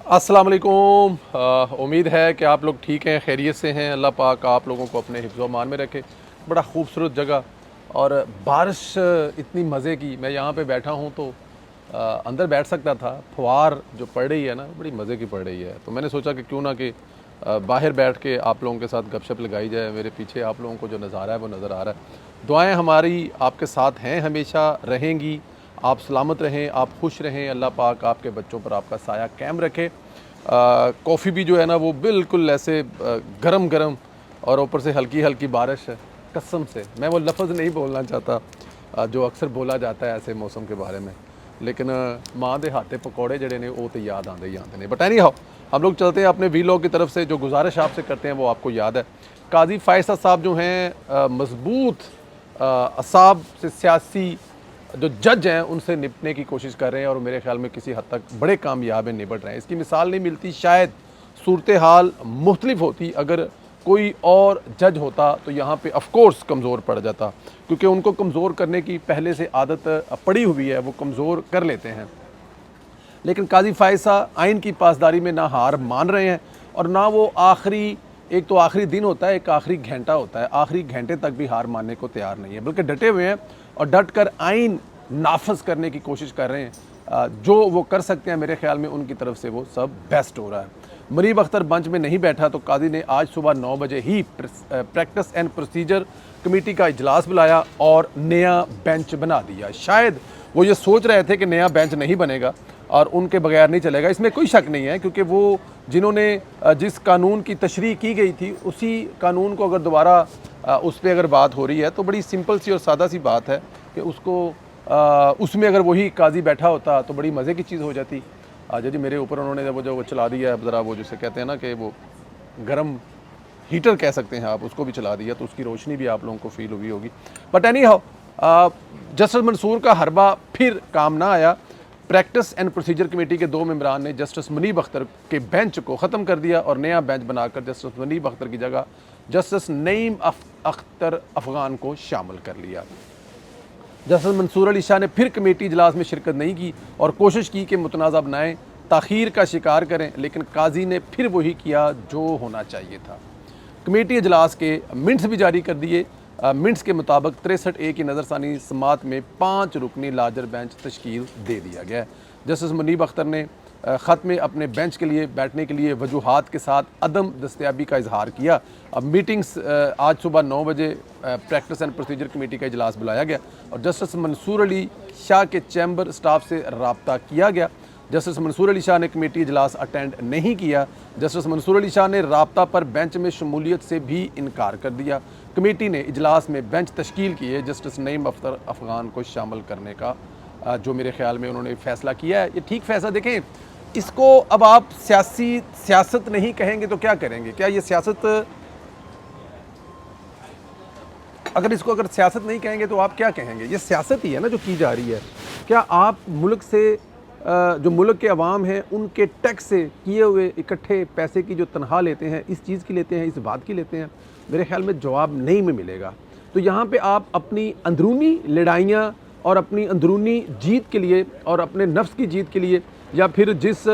अस्सलाम वालेकुम। उम्मीद है कि आप लोग ठीक हैं, खैरियत से हैं। अल्लाह पाक आप लोगों को अपने हिफ्ज़ व अमान में रखे। बड़ा खूबसूरत जगह और बारिश इतनी मज़े की। मैं यहाँ पे बैठा हूँ तो अंदर बैठ सकता था। फुहार जो पड़ रही है ना, बड़ी मज़े की पड़ रही है। तो मैंने सोचा कि क्यों ना कि बाहर बैठ के आप लोगों के साथ गपशप लगाई जाए। मेरे पीछे आप लोगों को जो नज़ारा है वो नज़र आ रहा है। दुआएं हमारी आपके साथ हैं, हमेशा रहेंगी। आप सलामत रहें, आप खुश रहें। अल्लाह पाक आपके बच्चों पर आपका साया कायम रखे। कॉफ़ी भी जो है ना वो बिल्कुल ऐसे गरम गरम और ऊपर से हल्की हल्की बारिश है। कसम से मैं वो लफ्ज़ नहीं बोलना चाहता जो अक्सर बोला जाता है ऐसे मौसम के बारे में, लेकिन माँ दे हाथे पकौड़े जड़े ने वो तो याद आते ही आते हैं। बट एनी हाउ, हम लोग चलते हैं अपने वीलॉग की तरफ से। जो गुजारिश आपसे करते हैं वो आपको याद है। काजी फ़ायज़ साहब जो हैं मजबूत असाब से सियासी जो जज हैं उनसे निपटने की कोशिश कर रहे हैं और मेरे ख्याल में किसी हद तक बड़े कामयाब निपट रहे हैं। इसकी मिसाल नहीं मिलती। शायद सूरत हाल मुख्तलिफ होती अगर कोई और जज होता तो यहाँ पे ऑफ कोर्स कमज़ोर पड़ जाता, क्योंकि उनको कमज़ोर करने की पहले से आदत पड़ी हुई है, वो कमज़ोर कर लेते हैं। लेकिन काजी फ़ायज़ साहब आइन की पासदारी में ना हार मान रहे हैं और ना वो आखिरी, एक तो आखिरी दिन होता है, एक आखिरी घंटा होता है, आखिरी घंटे तक भी हार मानने को तैयार नहीं है, बल्कि डटे हुए हैं और डट कर आइन नाफज करने की कोशिश कर रहे हैं। जो वो कर सकते हैं मेरे ख्याल में उनकी तरफ से वो सब बेस्ट हो रहा है। मुनीब अख्तर बेंच में नहीं बैठा तो काजी ने आज सुबह 9 बजे ही प्रैक्टिस एंड प्रोसीजर कमेटी का इजलास बुलाया और नया बेंच बना दिया। शायद वो ये सोच रहे थे कि नया बेंच नहीं बनेगा और उनके बगैर नहीं चलेगा। इसमें कोई शक नहीं है, क्योंकि वो जिन्होंने जिस कानून की तशरीह की गई थी उसी कानून को अगर दोबारा उस पर अगर बात हो रही है तो बड़ी सिंपल सी और सादा सी बात है कि उसको उसमें अगर वही काजी बैठा होता तो बड़ी मज़े की चीज़ हो जाती। जी मेरे ऊपर उन्होंने वो जो चला दिया है ज़रा, वो जिसे कहते हैं ना कि वो गर्म हीटर कह सकते हैं आप, उसको भी चला दिया, तो उसकी रोशनी भी आप लोगों को फील हुई होगी। But anyhow, justice Mansoor का हरबा फिर काम ना आया। प्रैक्टिस एंड प्रोसीजर कमेटी के 2 मेंबरान ने जस्टिस मुनीब अख्तर के बेंच को ख़त्म कर दिया और नया बेंच बनाकर जस्टिस मुनीब अख्तर की जगह जस्टिस नईम अख्तर अफ़गान को शामिल कर लिया। जस्टिस मंसूर अली शाह ने फिर कमेटी इजलास में शिरकत नहीं की और कोशिश की कि मुतनाज़ा बनाएँ ताख़ीर का शिकार करें, लेकिन काजी ने फिर वही किया जो होना चाहिए था। कमेटी इजलास के मिनट्स भी जारी कर दिए। मिनट्स के मुताबिक 63A की नज़रसानी समात में 5 रुकनी लार्जर बेंच तश्कील दे दिया गया है। जस्टिस मुनीब अख्तर ने ख़त में अपने बेंच के लिए बैठने के लिए वजूहात के साथ अदम दस्तयाबी का इजहार किया। अब मीटिंग्स आज सुबह 9 बजे प्रैक्टिस एंड प्रोसीजर कमेटी का इजलास बुलाया गया और जस्टिस मंसूर अली शाह के चैम्बर स्टाफ से रब्ता किया गया। जस्टिस मंसूर अली शाह ने कमेटी इजलास अटेंड नहीं किया। जस्टिस मंसूर अली शाह ने रब्ता पर बेंच में शमूलियत से भी इनकार कर दिया। कमेटी ने इजलास में बेंच तश्कील किए जस्टिस नईम अख्तर अफ़गान को शामिल करने का जो मेरे ख़्याल में उन्होंने फ़ैसला किया है, ये ठीक फ़ैसला। देखें, इसको अब आप सियासत नहीं कहेंगे तो क्या करेंगे? क्या ये सियासत, अगर सियासत नहीं कहेंगे तो आप क्या कहेंगे? ये सियासत ही है ना जो की जा रही है। क्या आप मुल्क से जो मुल्क के अवाम हैं उनके टैक्स से किए हुए इकट्ठे पैसे की जो तनख्वाह लेते हैं, इस चीज़ की लेते हैं, इस बात की लेते हैं? मेरे ख्याल में जवाब नहीं में मिलेगा। तो यहाँ पे आप अपनी अंदरूनी लड़ाइयाँ और अपनी अंदरूनी जीत के लिए और अपने नफ्स की जीत के लिए, या फिर जिस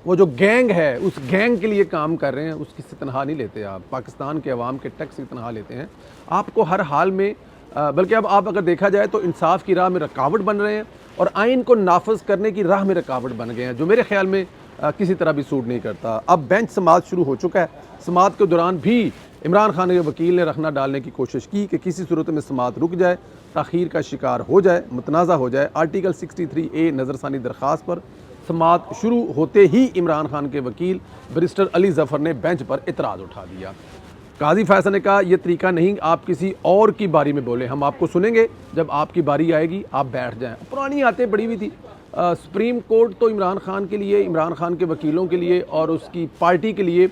वो जो गैंग है उस गैंग के लिए काम कर रहे हैं, उसकी से तनख्वाह नहीं लेते आप। पाकिस्तान के अवाम के टैक्स की तनख्वाह लेते हैं। आपको हर हाल में बल्कि अब आप अगर देखा जाए तो इंसाफ की राह में रुकावट बन रहे हैं और आइन को नाफज करने की राह में रुकावट बन गए हैं, जो मेरे ख्याल में किसी तरह भी सूट नहीं करता। अब बेंच समात शुरू हो चुका है। समात के दौरान भी इमरान खान के वकील ने रखना डालने की कोशिश की कि किसी सूरत में समात रुक जाए, ताख़ीर का शिकार हो जाए, मुतनाज़ा हो जाए। आर्टिकल 63A नज़रसानी दरख्वास्त पर समात शुरू होते ही इमरान खान के वकील बैरिस्टर अली ज़फ़र ने बेंच पर एतराज़ उठा दिया। काजी फ़ैसल ने कहा, यह तरीका नहीं, आप किसी और की बारी में बोले, हम आपको सुनेंगे, जब आपकी बारी आएगी आप बैठ जाएं। पुरानी आते पड़ी हुई थी। सुप्रीम कोर्ट तो इमरान खान के लिए, इमरान खान के वकीलों के लिए और उसकी पार्टी के लिए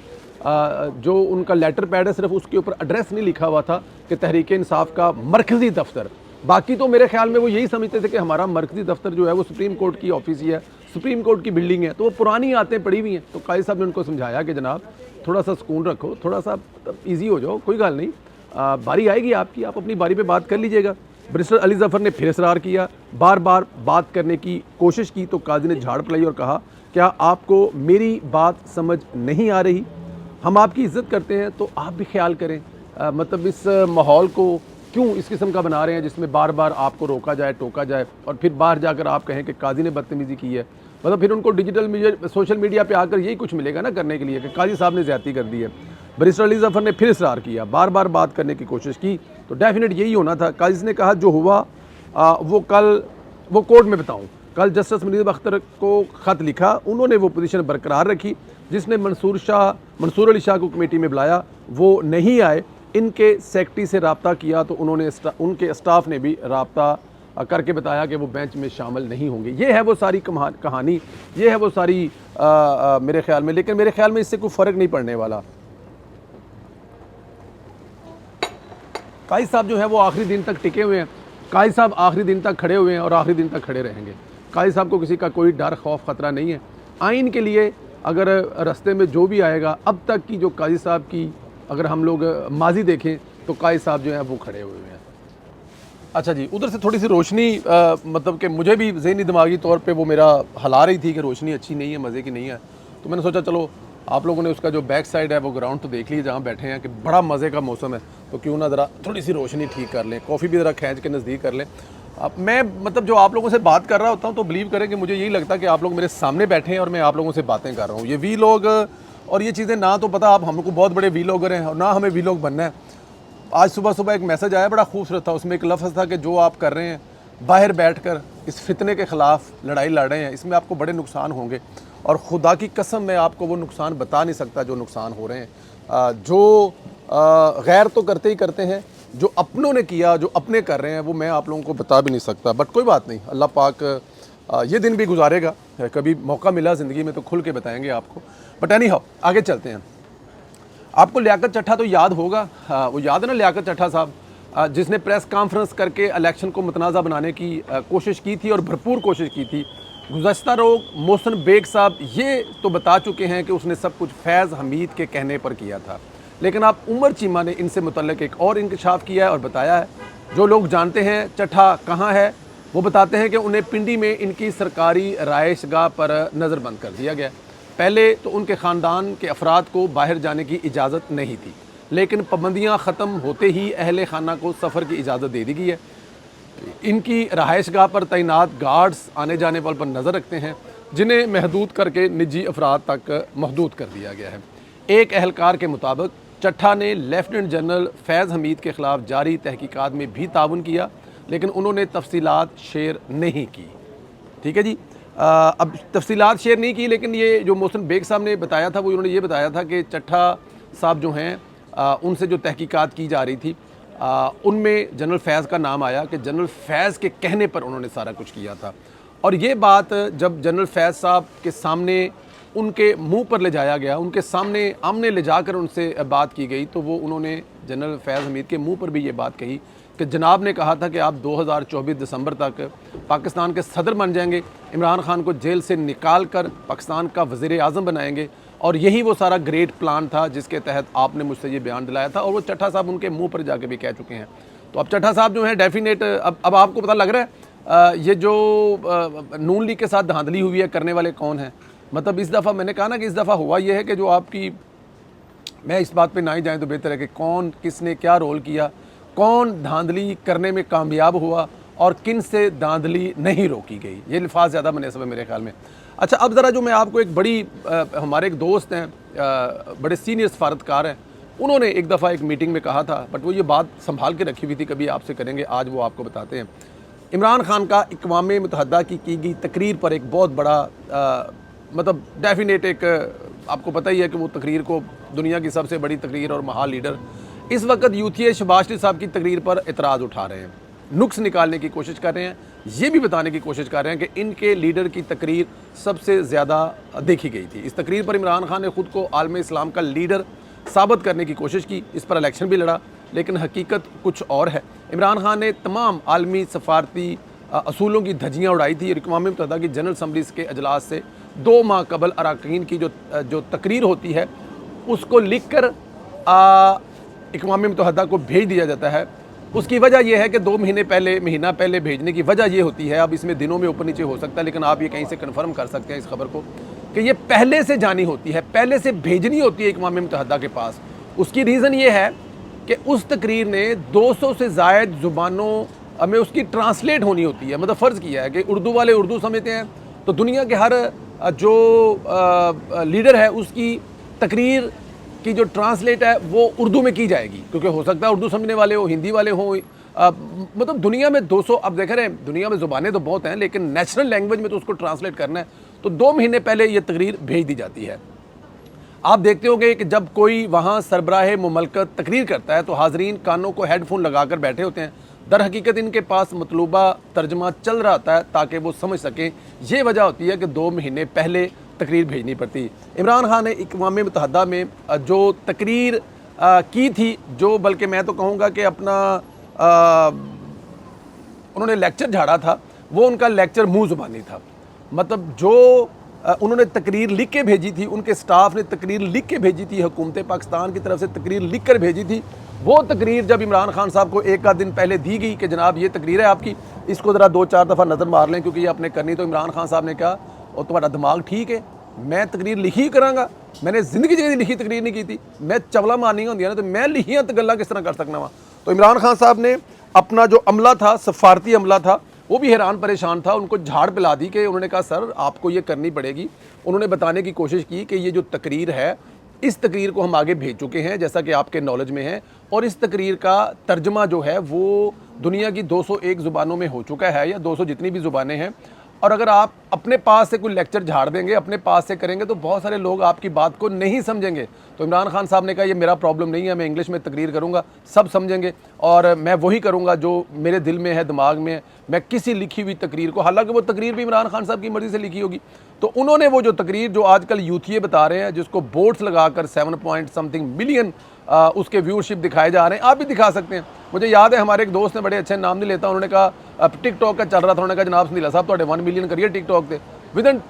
जो उनका लेटर पैड है सिर्फ उसके ऊपर एड्रेस नहीं लिखा हुआ था कि तहरीक इंसाफ का मरकज़ी दफ्तर। बाकी तो मेरे ख्याल में वो यही समझते थे कि हमारा मरकज़ी दफ्तर जो है वो सुप्रीम कोर्ट की ऑफिस ही है, सुप्रीम कोर्ट की बिल्डिंग है। तो वो पुरानी आते पड़ी हुई हैं। तो काजी साहब ने उनको समझाया कि जनाब थोड़ा सा सुकून रखो, थोड़ा सा ईजी हो जाओ, कोई गल नहीं, बारी आएगी आपकी, आप अपनी बारी पे बात कर लीजिएगा। बैरिस्टर अली जफ़र ने फिर इसरार किया, बार बार बात करने की कोशिश की तो काजी ने झाड़ पलाई और कहा, क्या आपको मेरी बात समझ नहीं आ रही? हम आपकी इज़्ज़त करते हैं तो आप भी ख्याल करें। मतलब इस माहौल को क्यों इस किस्म का बना रहे हैं जिसमें बार बार आपको रोका जाए, टोका जाए और फिर बाहर जाकर आप कहें कि काजी ने बदतमीज़ी की है। मतलब फिर उनको डिजिटल मीडिया, सोशल मीडिया पे आकर यही कुछ मिलेगा ना करने के लिए कि काजी साहब ने ज़्यादती कर दी है। बैरिस्टर अली जफ़र ने फिर इसरार किया, बार बार बात करने की कोशिश की तो डेफिनेट यही होना था। काजी ने कहा जो हुआ वो कोर्ट में बताऊँ। कल जस्टिस मुनीर अख्तर को ख़त लिखा, उन्होंने वो पोजीशन बरकरार रखी। जिसने मंसूर अली शाह को कमेटी में बुलाया वो नहीं आए। इनके सेक्रेटरी से रब्ता किया तो उनके स्टाफ ने भी रब्ता करके बताया कि वो बेंच में शामिल नहीं होंगे। ये है वो सारी कहानी, ये है वो सारी मेरे ख्याल में। लेकिन मेरे ख्याल में इससे कोई फ़र्क नहीं पड़ने वाला। काजी साहब जो है वो आखिरी दिन तक टिके हुए हैं। काजी साहब आखिरी दिन तक खड़े हुए हैं और आखिरी दिन तक खड़े रहेंगे। काजी साहब को किसी का कोई डर खौफ ख़तरा नहीं है। आइन के लिए अगर रास्ते में जो भी आएगा, अब तक की जो काजी साहब की अगर हम लोग माजी देखें तो काजी साहब जो हैं वो खड़े हुए हैं। अच्छा जी, उधर से थोड़ी सी रोशनी मतलब कि मुझे भी ज़हनी दिमागी तौर पे वो मेरा हला रही थी कि रोशनी अच्छी नहीं है, मज़े की नहीं है। तो मैंने सोचा चलो आप लोगों ने उसका जो बैक साइड है वो ग्राउंड तो देख लीजिए जहाँ बैठे हैं कि बड़ा मज़े का मौसम है, तो क्यों ना ज़रा थोड़ी सी रोशनी ठीक कर लें, कॉफ़ी भी ज़रा खींच के नज़दीक कर लें। अब मैं मतलब जो आप लोगों से बात कर रहा होता हूँ तो बिलीव करें कि मुझे यही लगता है कि आप लोग मेरे सामने बैठे हैं और मैं आप लोगों से बातें कर रहा हूँ। ये वी लोग और ये चीज़ें ना तो पता आप हमको बहुत बड़े वी लोगर हैं और ना हमें वी लोग बनना है। आज सुबह सुबह एक मैसेज आया बड़ा खूबसूरत था, उसमें एक लफ्ज़ था कि जो आप कर रहे हैं बाहर बैठकर इस फितने के ख़िलाफ़ लड़ाई लड़ रहे हैं, इसमें आपको बड़े नुकसान होंगे और खुदा की कसम मैं आपको वो नुकसान बता नहीं सकता जो नुकसान हो रहे हैं। जो गैर तो करते ही करते हैं, जो अपनों ने किया, जो अपने कर रहे हैं वो मैं आप लोगों को बता भी नहीं सकता। बट कोई बात नहीं, अल्लाह पाक ये दिन भी गुजारेगा, कभी मौका मिला ज़िंदगी में तो खुल के बताएंगे आपको। बट एनी हाउ आगे चलते हैं। आपको लियाकत चट्ठा तो याद होगा, वो याद है ना लियाकत चट्ठा साहब, जिसने प्रेस कॉन्फ्रेंस करके इलेक्शन को मुतनाज़ा बनाने की कोशिश की थी और भरपूर कोशिश की थी। गुज़श्ता रोज़ मोहसिन बेग साहब ये तो बता चुके हैं कि उसने सब कुछ फैज़ हमीद के कहने पर किया था, लेकिन आप उमर चीमा ने इनसे मुतल्लिक़ एक और इंकशाफ किया है और बताया है। जो लोग जानते हैं चट्ठा कहाँ है वो बताते हैं कि उन्हें पिंडी में इनकी सरकारी रहायशगाह पर नज़रबंद कर दिया गया। पहले तो उनके ख़ानदान के अफराद को बाहर जाने की इजाज़त नहीं थी, लेकिन पाबंदियाँ ख़त्म होते ही अहले खाना को सफ़र की इजाज़त दे दी गई है। इनकी रहायशगाह पर तैनात गार्ड्स आने जाने पर नज़र रखते हैं, जिन्हें महदूद करके निजी अफराद तक महदूद कर दिया गया है। एक अहलकार के मुताबिक चट्ठा ने लेफ्टिनेंट जनरल फैज़ हमीद के ख़िलाफ़ जारी तहकीकात में भी ताउन किया, लेकिन उन्होंने तफसीलात शेयर नहीं की। ठीक है जी, अब तफसीलात शेयर नहीं की, लेकिन ये जो मोहसिन बेग साहब ने बताया था वो उन्होंने ये बताया था कि चट्ठा साहब जो हैं उनसे जो तहकीकात की जा रही थी उनमें जनरल फैज़ का नाम आया कि जनरल फैज़ के कहने पर उन्होंने सारा कुछ किया था। और ये बात जब जनरल फैज़ साहब के सामने उनके मुंह पर ले जाया गया, उनके सामने आमने ले जाकर उनसे बात की गई, तो वो उन्होंने जनरल फैज़ हमीद के मुंह पर भी ये बात कही कि जनाब ने कहा था कि आप 2024 दिसंबर तक पाकिस्तान के सदर बन जाएंगे, इमरान खान को जेल से निकाल कर पाकिस्तान का वज़ीर आज़म बनाएंगे, और यही वो सारा ग्रेट प्लान था जिसके तहत आपने मुझसे ये बयान दिलाया था। और वो चट्ठा साहब उनके मुंह पर जाके भी कह चुके हैं। तो अब चट्ठा साहब जो हैं डेफिनेट अब आपको पता लग रहा है ये जो नून लीग के साथ धांधली हुई है करने वाले कौन हैं। मतलब इस दफ़ा मैंने कहा ना कि इस दफ़ा हुआ ये है कि जो आपकी, मैं इस बात पे ना ही जाएँ तो बेहतर है कि कौन किसने क्या रोल किया, कौन धांधली करने में कामयाब हुआ और किन से धांधली नहीं रोकी गई, ये लिफाज ज़्यादा मुनासिब है मेरे ख्याल में। अच्छा, अब ज़रा जो मैं आपको एक बड़ी हमारे एक दोस्त हैं बड़े सीनियर सफारतकार हैं, उन्होंने एक दफ़ा एक मीटिंग में कहा था, बट वो ये बात संभाल के रखी हुई थी, कभी आपसे करेंगे, आज वो आपको बताते हैं। इमरान खान का अक़वाम मुत्तहिदा की गई तकरीर पर एक बहुत बड़ा मतलब डेफिनेट एक आपको पता ही है कि वो तकरीर को दुनिया की सबसे बड़ी तकरीर और महान लीडर इस वक्त यूथिया शहबाज शरीफ साहब की तकरीर पर एतराज़ उठा रहे हैं, नुक्स निकालने की कोशिश कर रहे हैं, ये भी बताने की कोशिश कर रहे हैं कि इनके लीडर की तकरीर सबसे ज़्यादा देखी गई थी। इस तकरीर पर इमरान खान ने ख़ुद को आलम इस्लाम का लीडर साबित करने की कोशिश की, इस पर इलेक्शन भी लड़ा, लेकिन हकीकत कुछ और है। इमरान खान ने तमाम आलमी सफारती असूलों की धज्जियाँ उड़ाई थी। अक़वाम मुत्तहिदा की जनरल असम्बलीज़ के अजलास से 2 माह कबल अरकान की जो तकरीर होती है उसको लिख कर अक़वाम मुत्तहिदा को भेज दिया जाता है। उसकी वजह यह है कि 2 महीने पहले, महीना पहले भेजने की वजह यह होती है, अब इसमें दिनों में ऊपर नीचे हो सकता है, लेकिन आप ये कहीं से कन्फर्म कर सकते हैं इस खबर को कि ये पहले से जानी होती है, पहले से भेजनी होती है अक़वाम मुत्तहिदा के पास। उसकी रीज़न ये है कि उस तकरीर ने 200 से ज़ायद ज़ुबानों में उसकी ट्रांसलेट होनी होती है। मतलब फ़र्ज़ किया है कि उर्दू वाले उर्दू समझते हैं, तो दुनिया के हर जो लीडर है उसकी तकरीर की जो ट्रांसलेट है वो उर्दू में की जाएगी, क्योंकि हो सकता है उर्दू समझने वाले हो, हिंदी वाले हों, मतलब दुनिया में 200, अब देख रहे हैं दुनिया में ज़ुबानें तो बहुत हैं, लेकिन नेशनल लैंग्वेज में तो उसको ट्रांसलेट करना है, तो 2 महीने पहले ये तकरीर भेज दी जाती है। आप देखते होंगे कि जब कोई वहाँ सरबराह मुमलकत तकरीर करता है तो हाज़रीन कानों को हेडफोन लगा कर बैठे होते हैं। दर हकीकत इनके पास मतलूबा तर्जमा चल रहा होता है ताकि वो समझ सकें। ये वजह होती है कि 2 महीने पहले तकरीर भेजनी पड़ती। इमरान खान ने अक़वाम मुत्तहिदा में जो तकरीर की थी, जो बल्कि मैं तो कहूँगा कि अपना उन्होंने लेक्चर झाड़ा था, वो उनका लेक्चर मुँह ज़ुबानी था। मतलब जो उन्होंने तकरीर लिख के भेजी थी, उनके स्टाफ ने तकरीर लिख के भेजी थी, हुकूमत पाकिस्तान की तरफ से तकरीर लिख कर भेजी थी, वो तकरीर जब इमरान खान साहब को एक आध दिन पहले दी गई कि जनाब ये तकरीर है आपकी, इसको ज़रा 2-4 दफ़ा नज़र मार लें क्योंकि ये आपने करनी, तो इमरान खान साहब ने कहा और तुम्हारा दिमाग ठीक है, मैं तकरीर लिखी कराँगा, मैंने ज़िंदगी जी लिखी तकरीर नहीं की थी, मैं चवला मारनी होंगी ना, तो मैं लिखियाँ तो गल्ला किस तरह कर सकना वहाँ। तो इमरान खान साहब ने अपना जो अमला था, सफारती अमला था, वो भी हैरान परेशान था, उनको झाड़ पिला दी कि उन्होंने कहा सर आपको ये करनी पड़ेगी। उन्होंने बताने की कोशिश की कि ये जो तकरीर है, इस तकरीर को हम आगे भेज चुके हैं जैसा कि आपके नॉलेज में है, और इस तकरीर का तर्जमा जो है वो दुनिया की 201 ज़ुबानों में हो चुका है, या 200 जितनी भी ज़ुबानें हैं। और अगर आप अपने पास से कोई लेक्चर झाड़ देंगे, अपने पास से करेंगे, तो बहुत सारे लोग आपकी बात को नहीं समझेंगे। तो इमरान खान साहब ने कहा ये मेरा प्रॉब्लम नहीं है, मैं इंग्लिश में तकरीर करूँगा, सब समझेंगे और मैं वही करूँगा जो मेरे दिल में है, दिमाग में है। मैं किसी लिखी हुई तकरीर को, हालांकि वो तकरीर भी इमरान खान साहब की मर्ज़ी से लिखी होगी, तो उन्होंने वो जो तकरीर जो आजकल यूथिये बता रहे हैं, जिसको बोर्ड्स लगाकर 7 पॉइंट समथिंग मिलियन उसके व्यूअरशिप दिखाए जा रहे हैं, आप भी दिखा सकते हैं। मुझे याद है हमारे एक दोस्त ने, बड़े अच्छे नाम नहीं लेता, उन्होंने कहा टिकटॉक का चल रहा था, उन्होंने कहा जनाब संदीला साहब थोड़े 1 मिलियन करिए टिकटॉक पे, विदिन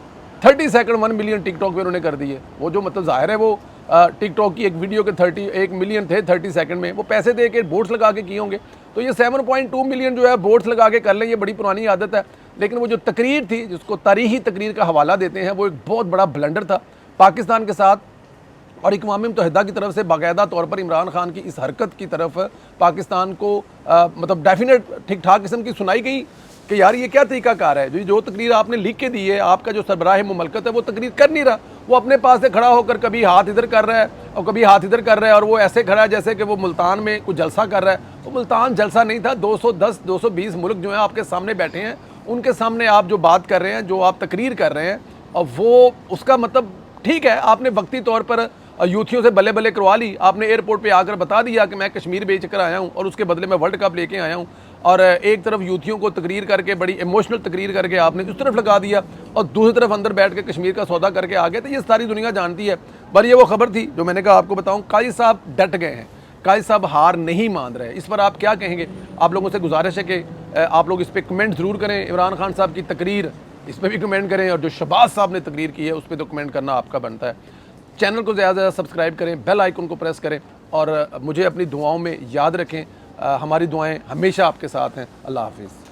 30 सेकंड 1 मिलियन टिकटॉक पे उन्होंने कर दिए। वो जो मतलब जाहिर है वो टिकटॉक की एक वीडियो के 31 मिलियन थे 30 सेकंड में, वो पैसे दे के बोर्ड्स लगा के किए होंगे। तो ये 7.2 मिलियन जो है बोर्ड्स लगा के कर लें, ये बड़ी पुरानी आदत है। लेकिन वो जो तकरीर थी, जिसको तारीखी तकरीर का हवाला देते हैं, वो एक बहुत बड़ा ब्लंडर था पाकिस्तान के साथ और अक़वाम मुत्तहिदा की तरफ से। बाकायदा तौर पर इमरान खान की इस हरकत की तरफ पाकिस्तान को मतलब डेफिनेट ठीक ठाक किस्म की सुनाई गई कि यार ये क्या तरीकाकार है, जो तकरीर आपने लिख के दी है, आपका जो सरबराह मुमलकत है वो तकरीर कर नहीं रहा, वो अपने पास से खड़ा होकर कभी हाथ इधर कर रहा है और कभी हाथ इधर कर रहा है, और वो ऐसे खड़ा है जैसे कि वो मुल्तान में कुछ जलसा कर रहा है। वो मुल्तान जलसा नहीं था, 210-220 मुल्क जो हैं आपके सामने बैठे हैं, उनके सामने आप जो बात कर रहे हैं, जो आप तकरीर कर रहे हैं, और वो उसका मतलब ठीक है, आपने वक्ती तौर पर यूथियों से बल्ले बल्ले करवा ली, आपने एयरपोर्ट पे आकर बता दिया कि मैं कश्मीर बेच कर आया हूँ और उसके बदले में वर्ल्ड कप लेके आया हूँ, और एक तरफ यूथियों को तकरीर करके बड़ी इमोशनल तकरीर करके आपने उस तरफ लगा दिया और दूसरी तरफ अंदर बैठ के कश्मीर का सौदा करके आ गए। तो ये सारी दुनिया जानती है। पर ये वो खबर थी जो मैंने कहा आपको बताऊँ, काजी साहब डट गए हैं, काजी साहब हार नहीं मान रहे। इस पर आप क्या कहेंगे? आप लोगों से गुजारिश है कि आप लोग इस पर कमेंट ज़रूर करें। इमरान खान साहब की तकरीर, इस पर भी कमेंट करें, और जो शहबाज साहब ने तकरीर की है उस पर तो कमेंट करना आपका बनता है। चैनल को ज़्यादा से ज़्यादा सब्सक्राइब करें, बेल आइकन को प्रेस करें, और मुझे अपनी दुआओं में याद रखें। हमारी दुआएं हमेशा आपके साथ हैं। अल्लाह हाफिज़।